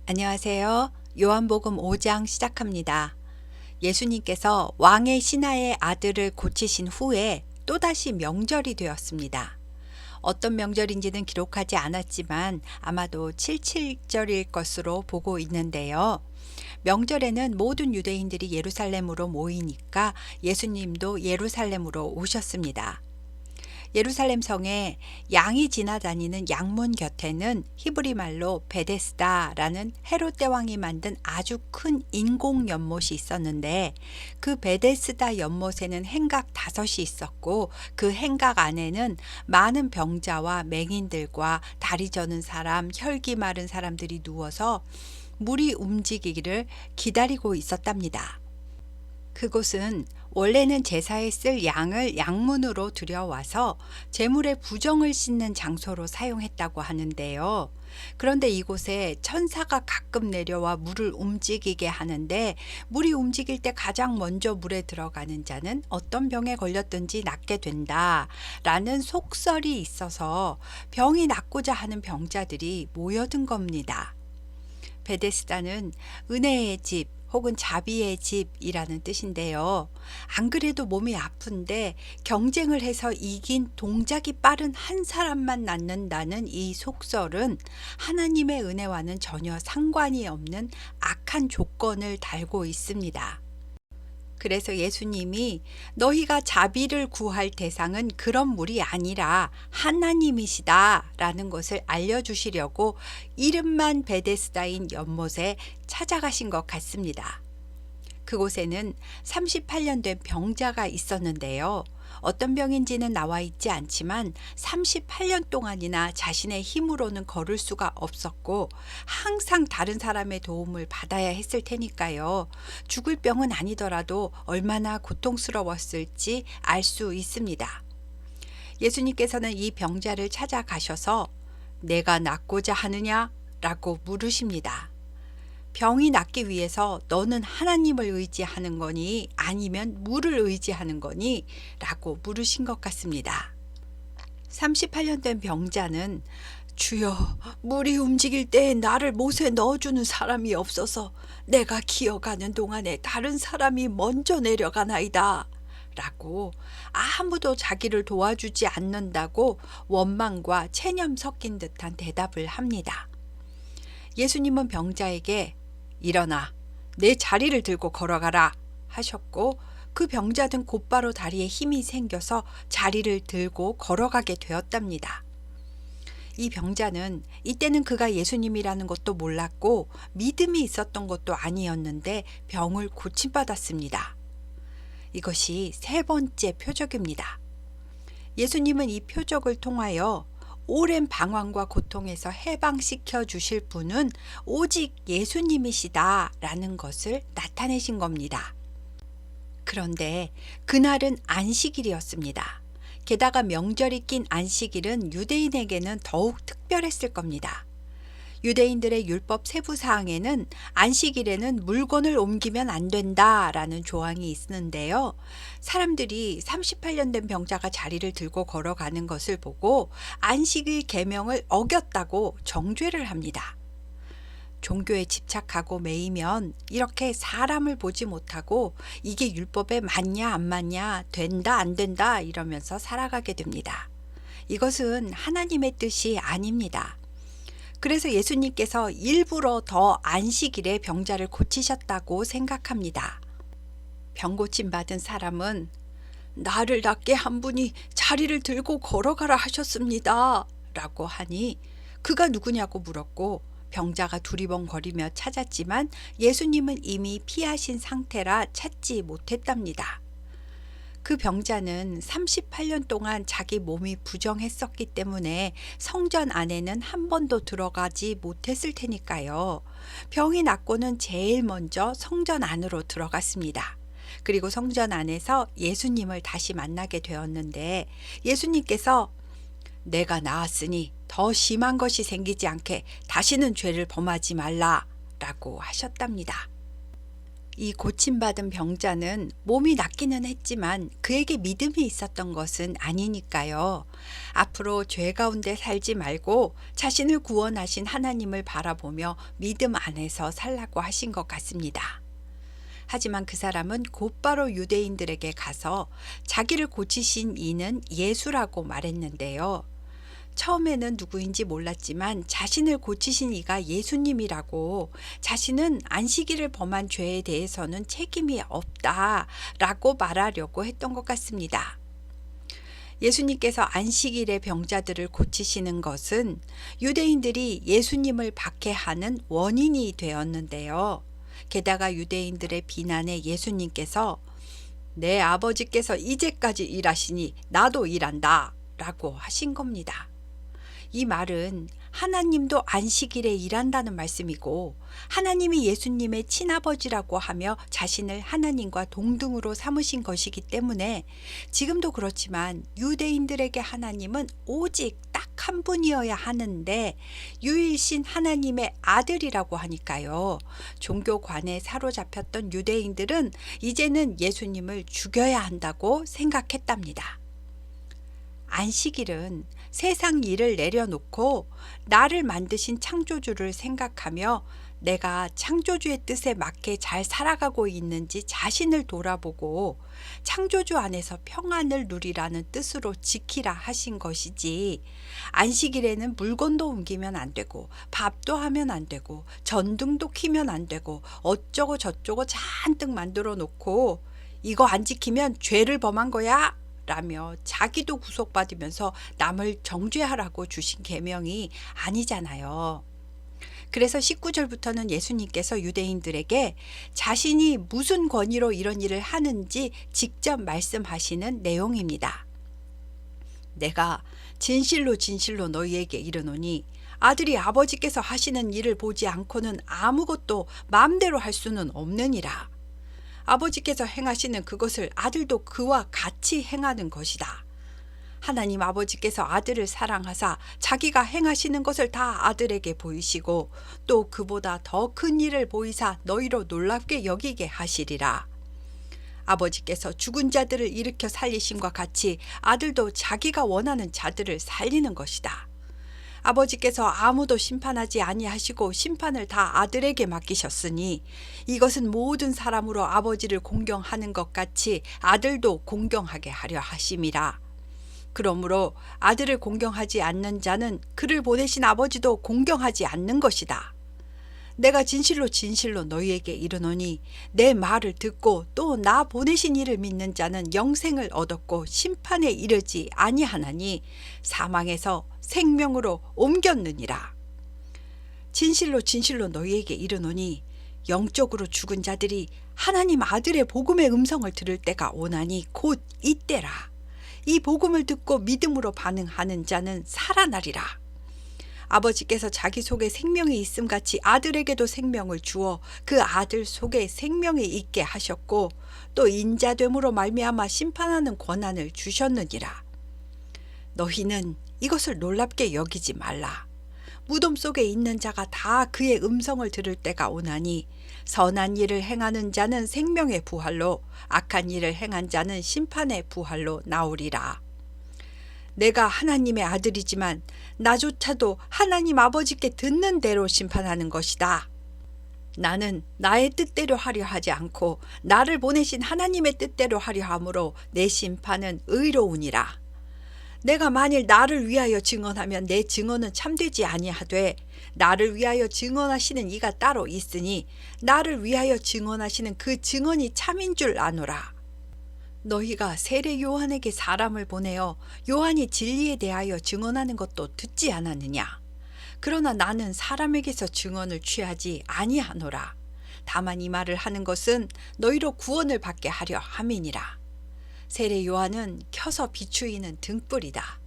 안녕하세요. 요한복음 5장 시작합니다. 예수님께서 왕의 신하의 아들을 고치신 후에 또다시 명절이 되었습니다. 어떤 명절인지는 기록하지 않았지만 아마도 7.7절일 것으로 보고 있는데요. 명절에는 모든 유대인들이 예루살렘으로 모이니까 예수님도 예루살렘으로 오셨습니다. 예루살렘 성에 양이 지나다니는 양문 곁에는 히브리 말로 베데스다라는 헤롯 대왕이 만든 아주 큰 인공 연못이 있었는데, 그 베데스다 연못에는 행각 5이 있었고, 그 행각 안에는 많은 병자와 맹인들과 다리 저는 사람, 혈기 마른 사람들이 누워서 물이 움직이기를 기다리고 있었답니다. 그곳은 원래는 제사에 쓸 양을 양문으로 들여와서 제물의 부정을 씻는 장소로 사용했다고 하는데요. 그런데 이곳에 천사가 가끔 내려와 물을 움직이게 하는데, 물이 움직일 때 가장 먼저 물에 들어가는 자는 어떤 병에 걸렸든지 낫게 된다 라는 속설이 있어서 병이 낫고자 하는 병자들이 모여든 겁니다. 베데스다는 은혜의 집 혹은 자비의 집이라는 뜻인데요. 안 그래도 몸이 아픈데 경쟁을 해서 이긴 동작이 빠른 한 사람만 낫는다는 이 속설은 하나님의 은혜와는 전혀 상관이 없는 악한 조건을 달고 있습니다. 그래서 예수님이 너희가 자비를 구할 대상은 그런 물이 아니라 하나님이시다 라는 것을 알려주시려고 이름만 베데스다인 연못에 찾아가신 것 같습니다. 그곳에는 38년 된 병자가 있었는데요. 어떤 병인지는 나와 있지 않지만 38년 동안이나 자신의 힘으로는 걸을 수가 없었고 항상 다른 사람의 도움을 받아야 했을 테니까요. 죽을 병은 아니더라도 얼마나 고통스러웠을지 알 수 있습니다. 예수님께서는 이 병자를 찾아가셔서 내가 낫고자 하느냐? 라고 물으십니다. 병이 낫기 위해서 너는 하나님을 의지하는 거니 아니면 물을 의지하는 거니? 라고 물으신 것 같습니다. 38년 된 병자는 주여, 물이 움직일 때 나를 못에 넣어주는 사람이 없어서 내가 기어가는 동안에 다른 사람이 먼저 내려가나이다 라고 아무도 자기를 도와주지 않는다고 원망과 체념 섞인 듯한 대답을 합니다. 예수님은 병자에게 일어나 내 자리를 들고 걸어가라 하셨고, 그 병자는 곧바로 다리에 힘이 생겨서 자리를 들고 걸어가게 되었답니다. 이 병자는 이때는 그가 예수님이라는 것도 몰랐고 믿음이 있었던 것도 아니었는데 병을 고침받았습니다. 이것이 3번째 표적입니다. 예수님은 이 표적을 통하여 오랜 방황과 고통에서 해방시켜 주실 분은 오직 예수님이시다 라는 것을 나타내신 겁니다. 그런데 그날은 안식일이었습니다. 게다가 명절이 낀 안식일은 유대인에게는 더욱 특별했을 겁니다. 유대인들의 율법 세부 사항에는 안식일에는 물건을 옮기면 안 된다라는 조항이 있는데요. 사람들이 38년 된 병자가 자리를 들고 걸어가는 것을 보고 안식일 계명을 어겼다고 정죄를 합니다. 종교에 집착하고 매이면 이렇게 사람을 보지 못하고 이게 율법에 맞냐 안 맞냐, 된다 안 된다 이러면서 살아가게 됩니다. 이것은 하나님의 뜻이 아닙니다. 그래서 예수님께서 일부러 더 안식일에 병자를 고치셨다고 생각합니다. 병 고침 받은 사람은 나를 낫게 한 분이 자리를 들고 걸어가라 하셨습니다 라고 하니 그가 누구냐고 물었고, 병자가 두리번거리며 찾았지만 예수님은 이미 피하신 상태라 찾지 못했답니다. 그 병자는 38년 동안 자기 몸이 부정했었기 때문에 성전 안에는 한 번도 들어가지 못했을 테니까요. 병이 낫고는 제일 먼저 성전 안으로 들어갔습니다. 그리고 성전 안에서 예수님을 다시 만나게 되었는데, 예수님께서 내가 나았으니 더 심한 것이 생기지 않게 다시는 죄를 범하지 말라 라고 하셨답니다. 이 고침받은 병자는 몸이 낫기는 했지만 그에게 믿음이 있었던 것은 아니니까요. 앞으로 죄 가운데 살지 말고 자신을 구원하신 하나님을 바라보며 믿음 안에서 살라고 하신 것 같습니다. 하지만 그 사람은 곧바로 유대인들에게 가서 자기를 고치신 이는 예수라고 말했는데요. 처음에는 누구인지 몰랐지만 자신을 고치신 이가 예수님이라고, 자신은 안식일을 범한 죄에 대해서는 책임이 없다라고 말하려고 했던 것 같습니다. 예수님께서 안식일에 병자들을 고치시는 것은 유대인들이 예수님을 박해하는 원인이 되었는데요. 게다가 유대인들의 비난에 예수님께서 내 아버지께서 이제까지 일하시니 나도 일한다 라고 하신 겁니다. 이 말은 하나님도 안식일에 일한다는 말씀이고, 하나님이 예수님의 친아버지라고 하며 자신을 하나님과 동등으로 삼으신 것이기 때문에 지금도 그렇지만 유대인들에게 하나님은 오직 딱 한 분이어야 하는데 유일신 하나님의 아들이라고 하니까요. 종교관에 사로잡혔던 유대인들은 이제는 예수님을 죽여야 한다고 생각했답니다. 안식일은 세상 일을 내려놓고 나를 만드신 창조주를 생각하며 내가 창조주의 뜻에 맞게 잘 살아가고 있는지 자신을 돌아보고 창조주 안에서 평안을 누리라는 뜻으로 지키라 하신 것이지, 안식일에는 물건도 옮기면 안 되고 밥도 하면 안 되고 전등도 켜면 안 되고 어쩌고 저쩌고 잔뜩 만들어 놓고 이거 안 지키면 죄를 범한 거야 라며 자기도 구속받으면서 남을 정죄하라고 주신 계명이 아니잖아요. 그래서 19절부터는 예수님께서 유대인들에게 자신이 무슨 권위로 이런 일을 하는지 직접 말씀하시는 내용입니다. 내가 진실로 진실로 너희에게 이르노니 아들이 아버지께서 하시는 일을 보지 않고는 아무것도 마음대로 할 수는 없느니라. 아버지께서 행하시는 그것을 아들도 그와 같이 행하는 것이다. 하나님 아버지께서 아들을 사랑하사 자기가 행하시는 것을 다 아들에게 보이시고 또 그보다 더 큰 일을 보이사 너희로 놀랍게 여기게 하시리라. 아버지께서 죽은 자들을 일으켜 살리심과 같이 아들도 자기가 원하는 자들을 살리는 것이다. 아버지께서 아무도 심판하지 아니하시고 심판을 다 아들에게 맡기셨으니 이것은 모든 사람으로 아버지를 공경하는 것 같이 아들도 공경하게 하려 하심이라. 그러므로 아들을 공경하지 않는 자는 그를 보내신 아버지도 공경하지 않는 것이다. 내가 진실로 진실로 너희에게 이르노니 내 말을 듣고 또 나 보내신 이를 믿는 자는 영생을 얻었고 심판에 이르지 아니하나니 사망에서 생명으로 옮겼느니라. 진실로 진실로 너희에게 이르노니 영적으로 죽은 자들이 하나님 아들의 복음의 음성을 들을 때가 오나니 곧 이때라. 이 복음을 듣고 믿음으로 반응하는 자는 살아나리라. 아버지께서 자기 속에 생명이 있음 같이 아들에게도 생명을 주어 그 아들 속에 생명이 있게 하셨고 또 인자됨으로 말미암아 심판하는 권한을 주셨느니라. 너희는 이것을 놀랍게 여기지 말라. 무덤 속에 있는 자가 다 그의 음성을 들을 때가 오나니 선한 일을 행하는 자는 생명의 부활로 악한 일을 행한 자는 심판의 부활로 나오리라. 내가 하나님의 아들이지만 나조차도 하나님 아버지께 듣는 대로 심판하는 것이다. 나는 나의 뜻대로 하려 하지 않고 나를 보내신 하나님의 뜻대로 하려 함으로 내 심판은 의로우니라. 내가 만일 나를 위하여 증언하면 내 증언은 참되지 아니하되 나를 위하여 증언하시는 이가 따로 있으니 나를 위하여 증언하시는 그 증언이 참인 줄 아노라. 너희가 세례 요한에게 사람을 보내어 요한이 진리에 대하여 증언하는 것도 듣지 않았느냐? 그러나 나는 사람에게서 증언을 취하지 아니하노라. 다만 이 말을 하는 것은 너희로 구원을 받게 하려 함이니라. 세례 요한은 켜서 비추이는 등불이다.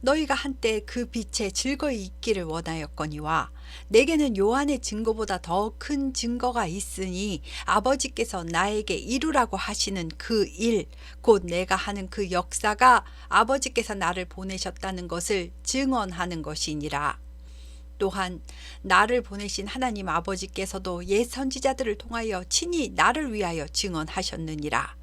너희가 한때 그 빛에 즐거이 있기를 원하였거니와 내게는 요한의 증거보다 더 큰 증거가 있으니 아버지께서 나에게 이루라고 하시는 그 일, 곧 내가 하는 그 역사가 아버지께서 나를 보내셨다는 것을 증언하는 것이니라. 또한 나를 보내신 하나님 아버지께서도 옛 선지자들을 통하여 친히 나를 위하여 증언하셨느니라.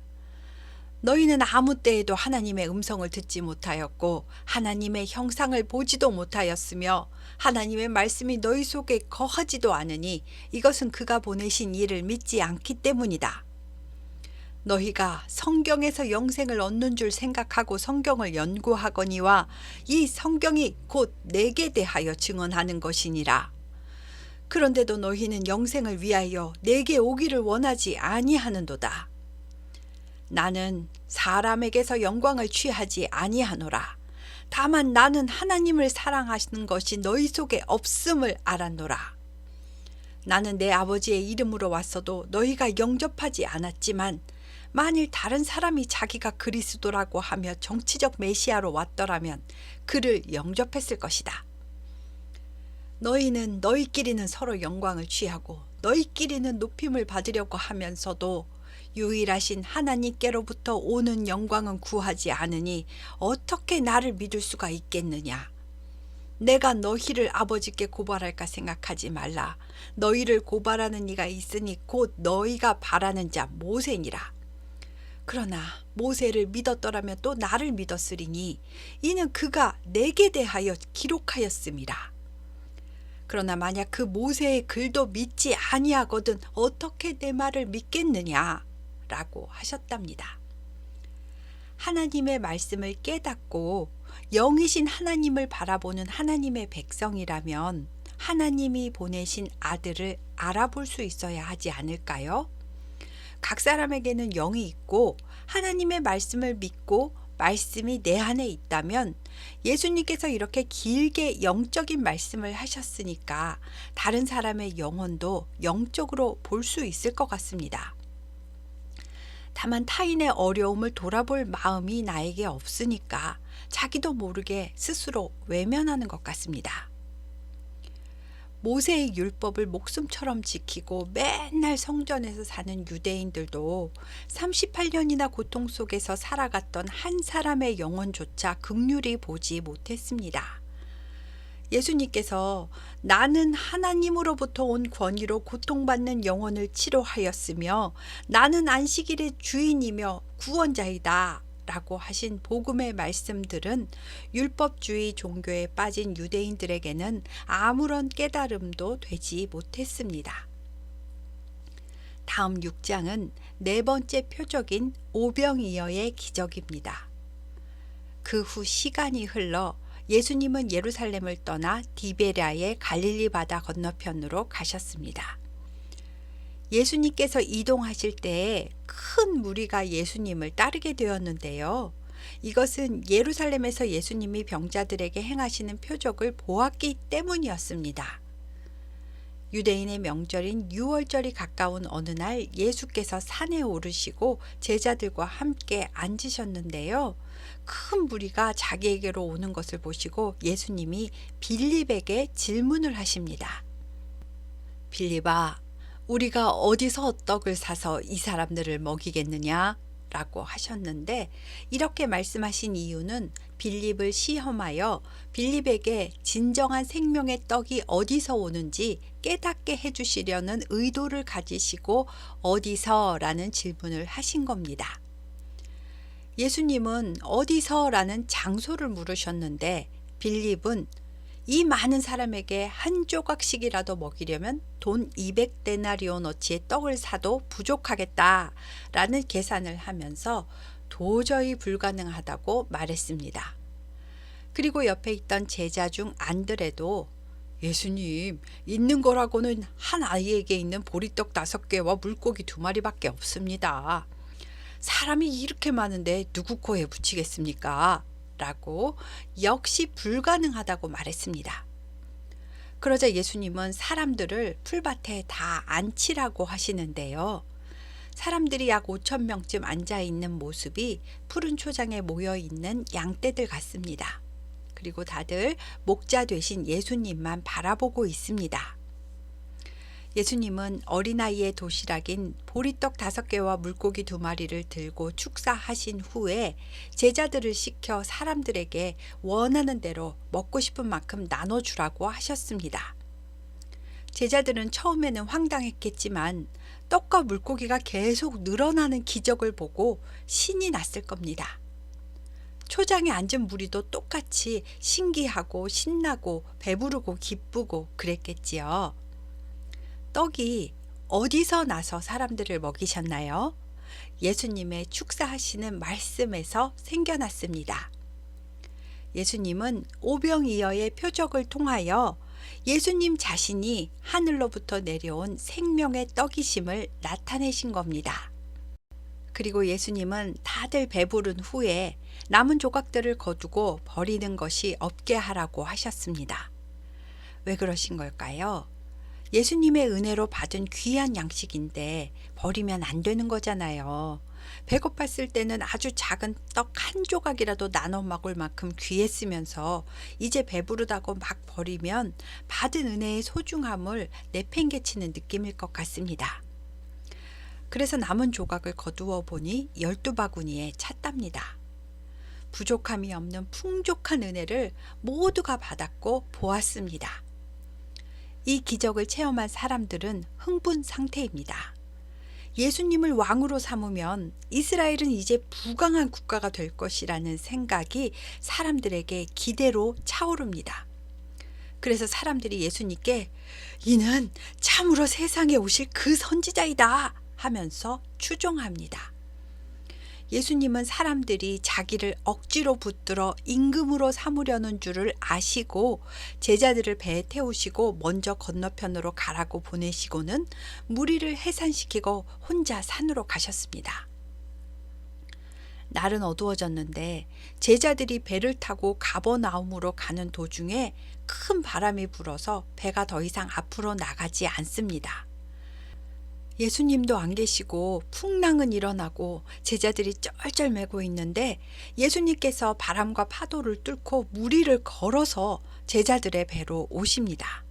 너희는 아무 때에도 하나님의 음성을 듣지 못하였고 하나님의 형상을 보지도 못하였으며 하나님의 말씀이 너희 속에 거하지도 않으니 이것은 그가 보내신 이를 믿지 않기 때문이다. 너희가 성경에서 영생을 얻는 줄 생각하고 성경을 연구하거니와 이 성경이 곧 내게 대하여 증언하는 것이니라. 그런데도 너희는 영생을 위하여 내게 오기를 원하지 아니하는도다. 나는 사람에게서 영광을 취하지 아니하노라. 다만 나는 하나님을 사랑하시는 것이 너희 속에 없음을 알았노라. 나는 내 아버지의 이름으로 왔어도 너희가 영접하지 않았지만 만일 다른 사람이 자기가 그리스도라고 하며 정치적 메시아로 왔더라면 그를 영접했을 것이다. 너희는 너희끼리는 서로 영광을 취하고 너희끼리는 높임을 받으려고 하면서도 유일하신 하나님께로부터 오는 영광은 구하지 않으니 어떻게 나를 믿을 수가 있겠느냐. 내가 너희를 아버지께 고발할까 생각하지 말라. 너희를 고발하는 이가 있으니 곧 너희가 바라는 자 모세니라. 그러나 모세를 믿었더라면 또 나를 믿었으리니 이는 그가 내게 대하여 기록하였음이라. 그러나 만약 그 모세의 글도 믿지 아니하거든 어떻게 내 말을 믿겠느냐 라고 하셨답니다. 하나님의 말씀을 깨닫고 영이신 하나님을 바라보는 하나님의 백성이라면 하나님이 보내신 아들을 알아볼 수 있어야 하지 않을까요? 각 사람에게는 영이 있고 하나님의 말씀을 믿고 말씀이 내 안에 있다면 예수님께서 이렇게 길게 영적인 말씀을 하셨으니까 다른 사람의 영혼도 영적으로 볼 수 있을 것 같습니다. 다만 타인의 어려움을 돌아볼 마음이 나에게 없으니까 자기도 모르게 스스로 외면하는 것 같습니다. 모세의 율법을 목숨처럼 지키고 맨날 성전에서 사는 유대인들도 38년이나 고통 속에서 살아갔던 한 사람의 영혼조차 긍휼히 보지 못했습니다. 예수님께서 나는 하나님으로부터 온 권위로 고통받는 영혼을 치료하였으며 나는 안식일의 주인이며 구원자이다 라고 하신 복음의 말씀들은 율법주의 종교에 빠진 유대인들에게는 아무런 깨달음도 되지 못했습니다. 다음 6장은 네 번째 표적인 오병이어의 기적입니다. 그 후 시간이 흘러 예수님은 예루살렘을 떠나 디베랴의 갈릴리 바다 건너편으로 가셨습니다. 예수님께서 이동하실 때에 큰 무리가 예수님을 따르게 되었는데요. 이것은 예루살렘에서 예수님이 병자들에게 행하시는 표적을 보았기 때문이었습니다. 유대인의 명절인 유월절이 가까운 어느 날 예수께서 산에 오르시고 제자들과 함께 앉으셨는데요. 큰 무리가 자기에게로 오는 것을 보시고 예수님이 빌립에게 질문을 하십니다. 빌립아, 우리가 어디서 떡을 사서 이 사람들을 먹이겠느냐? 라고 하셨는데 이렇게 말씀하신 이유는 빌립을 시험하여 빌립에게 진정한 생명의 떡이 어디서 오는지 깨닫게 해주시려는 의도를 가지시고 어디서? 라는 질문을 하신 겁니다. 예수님은 어디서? 라는 장소를 물으셨는데 빌립은 이 많은 사람에게 한 조각씩이라도 먹이려면 돈 200데나리온어치의 떡을 사도 부족하겠다라는 계산을 하면서 도저히 불가능하다고 말했습니다. 그리고 옆에 있던 제자 중 안드레도 예수님, 있는 거라고는 한 아이에게 있는 보리떡 5개와 물고기 2마리밖에 없습니다. 사람이 이렇게 많은데 누구 코에 붙이겠습니까? 라고 역시 불가능하다고 말했습니다. 그러자 예수님은 사람들을 풀밭에 다 앉히라고 하시는데요. 사람들이 약 5,000명쯤 앉아있는 모습이 푸른 초장에 모여있는 양떼들 같습니다. 그리고 다들 목자 되신 예수님만 바라보고 있습니다. 예수님은 어린아이의 도시락인 보리떡 5개와 물고기 2마리를 들고 축사하신 후에 제자들을 시켜 사람들에게 원하는 대로 먹고 싶은 만큼 나눠주라고 하셨습니다. 제자들은 처음에는 황당했겠지만 떡과 물고기가 계속 늘어나는 기적을 보고 신이 났을 겁니다. 초장에 앉은 무리도 똑같이 신기하고 신나고 배부르고 기쁘고 그랬겠지요. 떡이 어디서 나서 사람들을 먹이셨나요? 예수님의 축사하시는 말씀에서 생겨났습니다. 예수님은 오병이어의 표적을 통하여 예수님 자신이 하늘로부터 내려온 생명의 떡이심을 나타내신 겁니다. 그리고 예수님은 다들 배부른 후에 남은 조각들을 거두고 버리는 것이 없게 하라고 하셨습니다. 왜 그러신 걸까요? 예수님의 은혜로 받은 귀한 양식인데 버리면 안 되는 거잖아요. 배고팠을 때는 아주 작은 떡 한 조각이라도 나눠 먹을 만큼 귀했으면서 이제 배부르다고 막 버리면 받은 은혜의 소중함을 내팽개치는 느낌일 것 같습니다. 그래서 남은 조각을 거두어 보니 12바구니에 찼답니다. 부족함이 없는 풍족한 은혜를 모두가 받았고 보았습니다. 이 기적을 체험한 사람들은 흥분 상태입니다. 예수님을 왕으로 삼으면 이스라엘은 이제 부강한 국가가 될 것이라는 생각이 사람들에게 기대로 차오릅니다. 그래서 사람들이 예수님께 이는 참으로 세상에 오실 그 선지자이다 하면서 추종합니다. 예수님은 사람들이 자기를 억지로 붙들어 임금으로 삼으려는 줄을 아시고 제자들을 배에 태우시고 먼저 건너편으로 가라고 보내시고는 무리를 해산시키고 혼자 산으로 가셨습니다. 날은 어두워졌는데 제자들이 배를 타고 가버나움으로 가는 도중에 큰 바람이 불어서 배가 더 이상 앞으로 나가지 않습니다. 예수님도 안 계시고 풍랑은 일어나고 제자들이 쩔쩔매고 있는데 예수님께서 바람과 파도를 뚫고 무리를 걸어서 제자들의 배로 오십니다.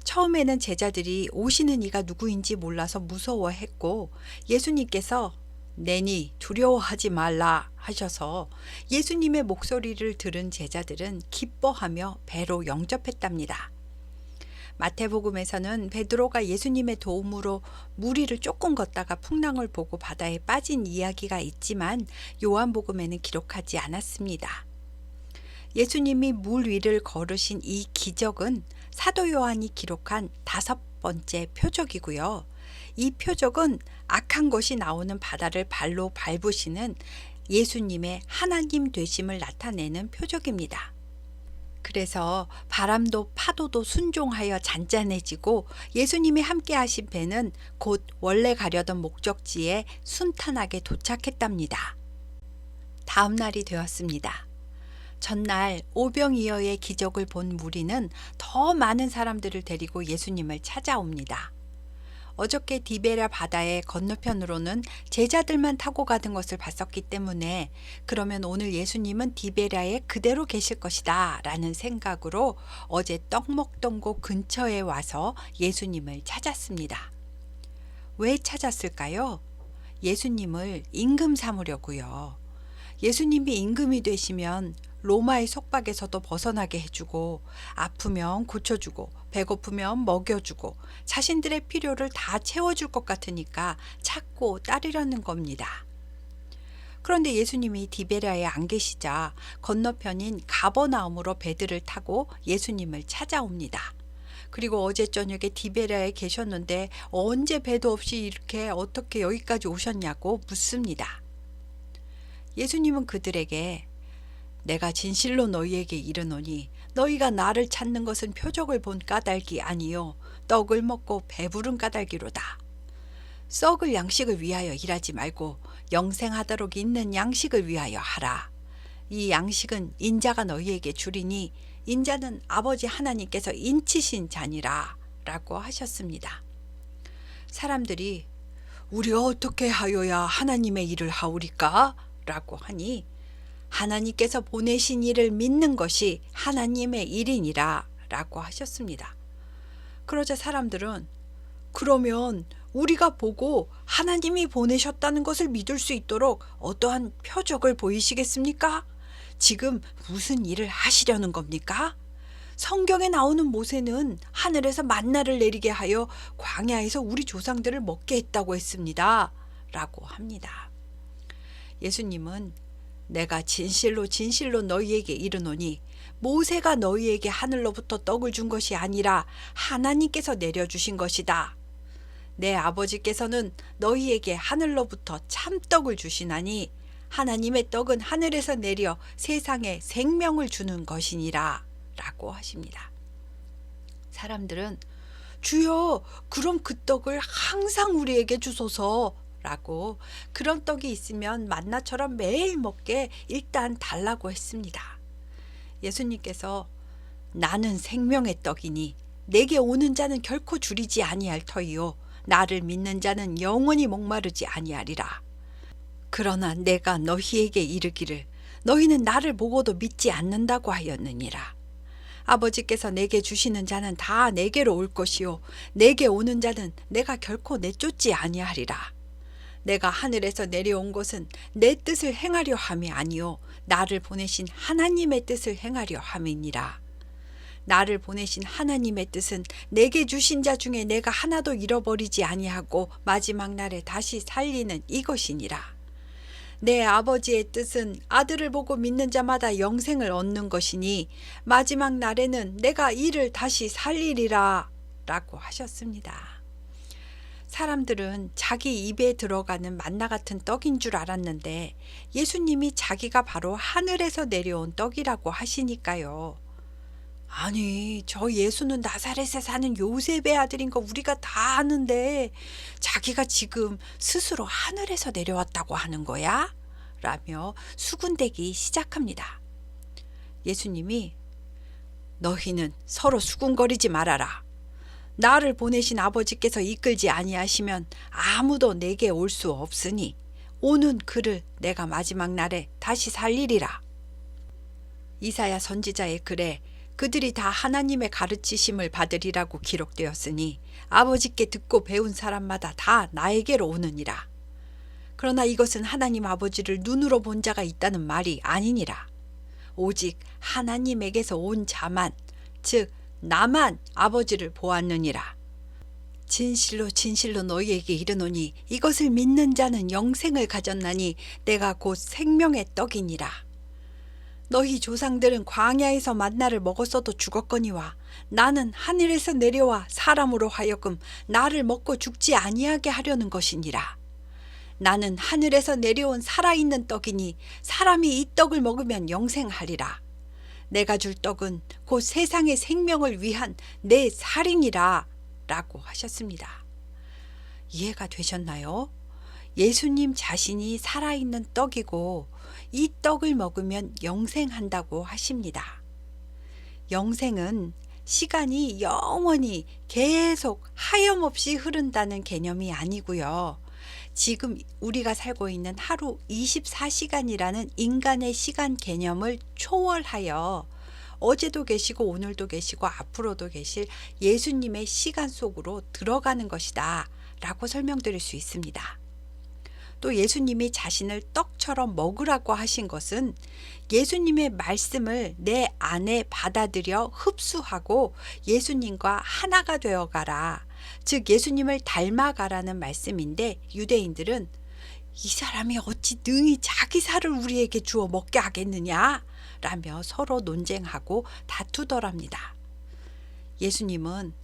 처음에는 제자들이 오시는 이가 누구인지 몰라서 무서워했고 예수님께서 내니 두려워하지 말라 하셔서 예수님의 목소리를 들은 제자들은 기뻐하며 배로 영접했답니다. 마태복음에서는 베드로가 예수님의 도움으로 무리를 조금 걷다가 풍랑을 보고 바다에 빠진 이야기가 있지만 요한복음에는 기록하지 않았습니다. 예수님이 물 위를 걸으신 이 기적은 사도 요한이 기록한 5번째 표적이고요. 이 표적은 악한 것이 나오는 바다를 발로 밟으시는 예수님의 하나님 되심을 나타내는 표적입니다. 그래서 바람도 파도도 순종하여 잔잔해지고 예수님이 함께 하신 배는 곧 원래 가려던 목적지에 순탄하게 도착했답니다. 다음 날이 되었습니다. 전날 오병이어의 기적을 본 무리는 더 많은 사람들을 데리고 예수님을 찾아옵니다. 어저께 디베랴 바다의 건너편으로는 제자들만 타고 가는 것을 봤었기 때문에 그러면 오늘 예수님은 디베랴에 그대로 계실 것이다 라는 생각으로 어제 떡 먹던 곳 근처에 와서 예수님을 찾았습니다. 왜 찾았을까요? 예수님을 임금 삼으려고요. 예수님이 임금이 되시면 로마의 속박에서도 벗어나게 해주고 아프면 고쳐주고 배고프면 먹여주고 자신들의 필요를 다 채워줄 것 같으니까 찾고 따르려는 겁니다. 그런데 예수님이 디베랴에 안 계시자 건너편인 가버나움으로 배들을 타고 예수님을 찾아옵니다. 그리고 어제 저녁에 디베랴에 계셨는데 언제 배도 없이 이렇게 어떻게 여기까지 오셨냐고 묻습니다. 예수님은 그들에게 내가 진실로 너희에게 이르노니 너희가 나를 찾는 것은 표적을 본 까닭이 아니요 떡을 먹고 배부른 까닭이로다. 썩을 양식을 위하여 일하지 말고 영생하도록 있는 양식을 위하여 하라. 이 양식은 인자가 너희에게 주리니 인자는 아버지 하나님께서 인치신 자니라 라고 하셨습니다. 사람들이 우리가 어떻게 하여야 하나님의 일을 하오리까? 라고 하니 하나님께서 보내신 일을 믿는 것이 하나님의 일이니라 라고 하셨습니다. 그러자 사람들은 그러면 우리가 보고 하나님이 보내셨다는 것을 믿을 수 있도록 어떠한 표적을 보이시겠습니까? 지금 무슨 일을 하시려는 겁니까? 성경에 나오는 모세는 하늘에서 만나를 내리게 하여 광야에서 우리 조상들을 먹게 했다고 했습니다. 라고 합니다. 예수님은 내가 진실로 진실로 너희에게 이르노니 모세가 너희에게 하늘로부터 떡을 준 것이 아니라 하나님께서 내려주신 것이다. 내 아버지께서는 너희에게 하늘로부터 참떡을 주시나니 하나님의 떡은 하늘에서 내려 세상에 생명을 주는 것이니라. 라고 하십니다. 사람들은 주여 그럼 그 떡을 항상 우리에게 주소서 라고 그런 떡이 있으면 만나처럼 매일 먹게 일단 달라고 했습니다. 예수님께서 나는 생명의 떡이니 내게 오는 자는 결코 줄이지 아니할 터이요 나를 믿는 자는 영원히 목마르지 아니하리라. 그러나 내가 너희에게 이르기를 너희는 나를 보고도 믿지 않는다고 하였느니라. 아버지께서 내게 주시는 자는 다 내게로 올 것이요 내게 오는 자는 내가 결코 내쫓지 아니하리라. 내가 하늘에서 내려온 것은 내 뜻을 행하려 함이 아니요 나를 보내신 하나님의 뜻을 행하려 함이니라. 나를 보내신 하나님의 뜻은 내게 주신 자 중에 내가 하나도 잃어버리지 아니하고 마지막 날에 다시 살리는 이것이니라. 내 아버지의 뜻은 아들을 보고 믿는 자마다 영생을 얻는 것이니 마지막 날에는 내가 이를 다시 살리리라 라고 하셨습니다. 사람들은 자기 입에 들어가는 만나 같은 떡인 줄 알았는데 예수님이 자기가 바로 하늘에서 내려온 떡이라고 하시니까요. 아니, 저 예수는 나사렛에 사는 요셉의 아들인 거 우리가 다 아는데 자기가 지금 스스로 하늘에서 내려왔다고 하는 거야? 라며 수군대기 시작합니다. 예수님이 너희는 서로 수군거리지 말아라. 나를 보내신 아버지께서 이끌지 아니하시면 아무도 내게 올 수 없으니 오는 그를 내가 마지막 날에 다시 살리리라. 이사야 선지자의 글에 그들이 다 하나님의 가르치심을 받으리라고 기록되었으니 아버지께 듣고 배운 사람마다 다 나에게로 오느니라. 그러나 이것은 하나님 아버지를 눈으로 본 자가 있다는 말이 아니니라. 오직 하나님에게서 온 자만, 즉 나만 아버지를 보았느니라. 진실로 진실로 너희에게 이르노니 이것을 믿는 자는 영생을 가졌나니 내가 곧 생명의 떡이니라. 너희 조상들은 광야에서 만나를 먹었어도 죽었거니와 나는 하늘에서 내려와 사람으로 하여금 나를 먹고 죽지 아니하게 하려는 것이니라. 나는 하늘에서 내려온 살아있는 떡이니 사람이 이 떡을 먹으면 영생하리라. 내가 줄 떡은 곧 세상의 생명을 위한 내 살이니라 라고 하셨습니다. 이해가 되셨나요? 예수님 자신이 살아있는 떡이고 이 떡을 먹으면 영생한다고 하십니다. 영생은 시간이 영원히 계속 하염없이 흐른다는 개념이 아니고요. 지금 우리가 살고 있는 하루 24시간이라는 인간의 시간 개념을 초월하여 어제도 계시고 오늘도 계시고 앞으로도 계실 예수님의 시간 속으로 들어가는 것이다 라고 설명드릴 수 있습니다. 또 예수님이 자신을 떡처럼 먹으라고 하신 것은 예수님의 말씀을 내 안에 받아들여 흡수하고 예수님과 하나가 되어가라. 즉 예수님을 닮아가라는 말씀인데 유대인들은 이 사람이 어찌 능히 자기 살을 우리에게 주어 먹게 하겠느냐? 라며 서로 논쟁하고 다투더랍니다. 예수님은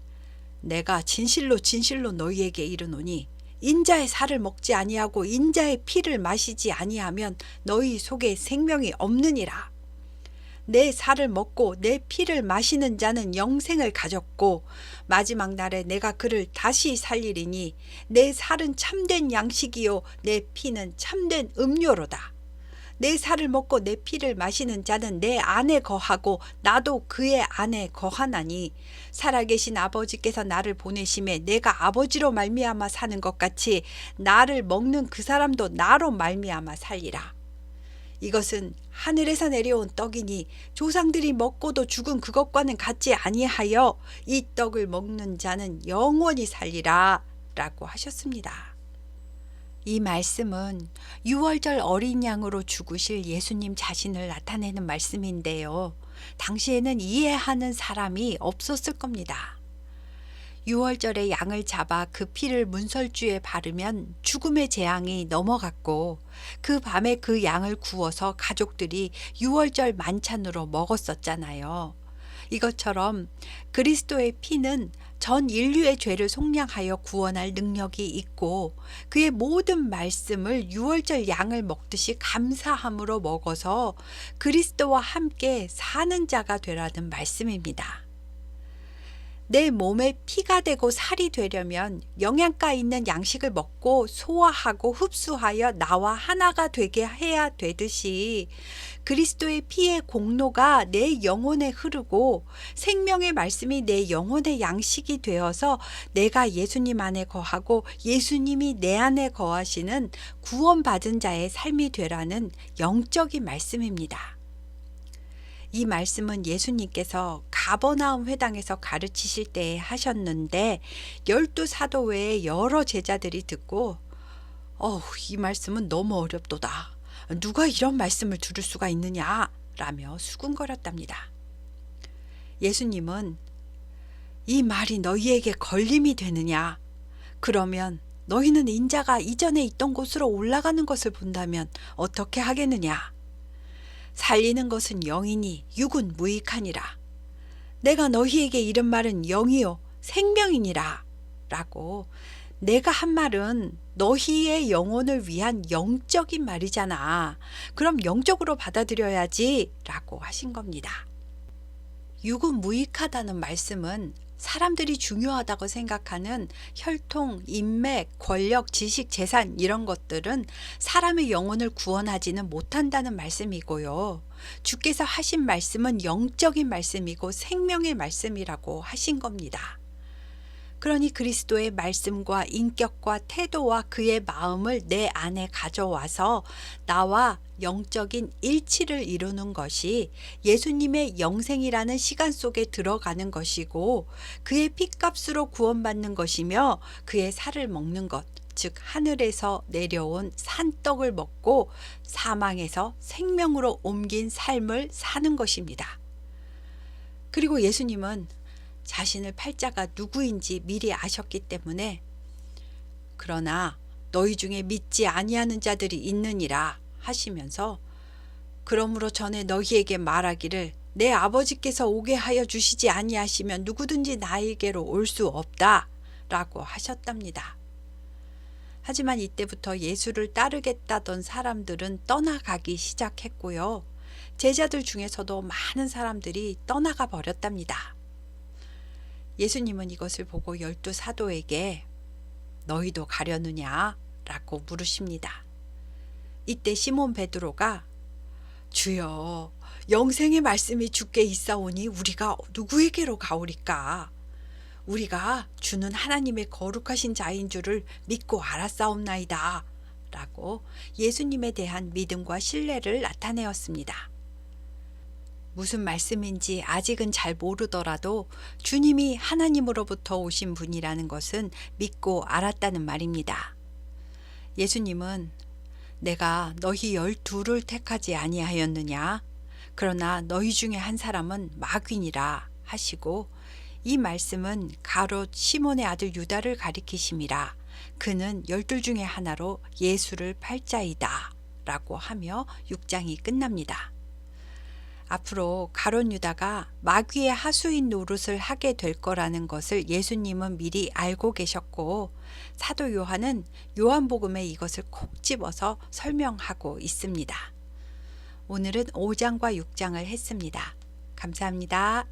내가 진실로 진실로 너희에게 이르노니 인자의 살을 먹지 아니하고 인자의 피를 마시지 아니하면 너희 속에 생명이 없느니라. 내 살을 먹고 내 피를 마시는 자는 영생을 가졌고 마지막 날에 내가 그를 다시 살리리니 내 살은 참된 양식이요 내 피는 참된 음료로다. 내 살을 먹고 내 피를 마시는 자는 내 안에 거하고 나도 그의 안에 거하나니 살아계신 아버지께서 나를 보내심에 내가 아버지로 말미암아 사는 것 같이 나를 먹는 그 사람도 나로 말미암아 살리라. 이것은 하늘에서 내려온 떡이니 조상들이 먹고도 죽은 그것과는 같지 아니하여 이 떡을 먹는 자는 영원히 살리라 라고 하셨습니다. 이 말씀은 유월절 어린 양으로 죽으실 예수님 자신을 나타내는 말씀인데요. 당시에는 이해하는 사람이 없었을 겁니다. 유월절에 양을 잡아 그 피를 문설주에 바르면 죽음의 재앙이 넘어갔고 그 밤에 그 양을 구워서 가족들이 유월절 만찬으로 먹었었잖아요. 이것처럼 그리스도의 피는 전 인류의 죄를 속량하여 구원할 능력이 있고 그의 모든 말씀을 유월절 양을 먹듯이 감사함으로 먹어서 그리스도와 함께 사는 자가 되라는 말씀입니다. 내 몸에 피가 되고 살이 되려면 영양가 있는 양식을 먹고 소화하고 흡수하여 나와 하나가 되게 해야 되듯이 그리스도의 피의 공로가 내 영혼에 흐르고 생명의 말씀이 내 영혼의 양식이 되어서 내가 예수님 안에 거하고 예수님이 내 안에 거하시는 구원받은 자의 삶이 되라는 영적인 말씀입니다. 이 말씀은 예수님께서 가버나움 회당에서 가르치실 때에 하셨는데 12사도 외에 여러 제자들이 듣고 이 말씀은 너무 어렵도다. 누가 이런 말씀을 들을 수가 있느냐 라며 수군거렸답니다. 예수님은 이 말이 너희에게 걸림이 되느냐? 그러면 너희는 인자가 이전에 있던 곳으로 올라가는 것을 본다면 어떻게 하겠느냐? 살리는 것은 영이니 육은 무익하니라. 내가 너희에게 이른 말은 영이요 생명이니라 라고 내가 한 말은 너희의 영혼을 위한 영적인 말이잖아. 그럼 영적으로 받아들여야지 라고 하신 겁니다. 육은 무익하다는 말씀은 사람들이 중요하다고 생각하는 혈통, 인맥, 권력, 지식, 재산 이런 것들은 사람의 영혼을 구원하지는 못한다는 말씀이고요. 주께서 하신 말씀은 영적인 말씀이고 생명의 말씀이라고 하신 겁니다. 그러니 그리스도의 말씀과 인격과 태도와 그의 마음을 내 안에 가져와서 나와 영적인 일치를 이루는 것이 예수님의 영생이라는 시간 속에 들어가는 것이고 그의 핏값으로 구원받는 것이며 그의 살을 먹는 것, 즉 하늘에서 내려온 산떡을 먹고 사망에서 생명으로 옮긴 삶을 사는 것입니다. 그리고 예수님은 자신의 팔자가 누구인지 미리 아셨기 때문에 그러나 너희 중에 믿지 아니하는 자들이 있느니라 하시면서 그러므로 전에 너희에게 말하기를 내 아버지께서 오게 하여 주시지 아니하시면 누구든지 나에게로 올 수 없다 라고 하셨답니다. 하지만 이때부터 예수를 따르겠다던 사람들은 떠나가기 시작했고요. 제자들 중에서도 많은 사람들이 떠나가 버렸답니다. 예수님은 이것을 보고 12사도에게 너희도 가려느냐? 라고 물으십니다. 이때 시몬 베드로가 주여 영생의 말씀이 주께 있사오니 우리가 누구에게로 가오리까? 우리가 주는 하나님의 거룩하신 자인 줄을 믿고 알았사옵나이다. 라고 예수님에 대한 믿음과 신뢰를 나타내었습니다. 무슨 말씀인지 아직은 잘 모르더라도 주님이 하나님으로부터 오신 분이라는 것은 믿고 알았다는 말입니다. 예수님은 내가 너희 12를 택하지 아니하였느냐? 그러나 너희 중에 한 사람은 마귀니라 하시고 이 말씀은 가롯 시몬의 아들 유다를 가리키심이라. 그는 12 중에 하나로 예수를 팔자이다 라고 하며 6장이 끝납니다. 앞으로 가롯 유다가 마귀의 하수인 노릇을 하게 될 거라는 것을 예수님은 미리 알고 계셨고 사도 요한은 요한복음에 이것을 콕 집어서 설명하고 있습니다. 오늘은 5장과 6장을 했습니다. 감사합니다.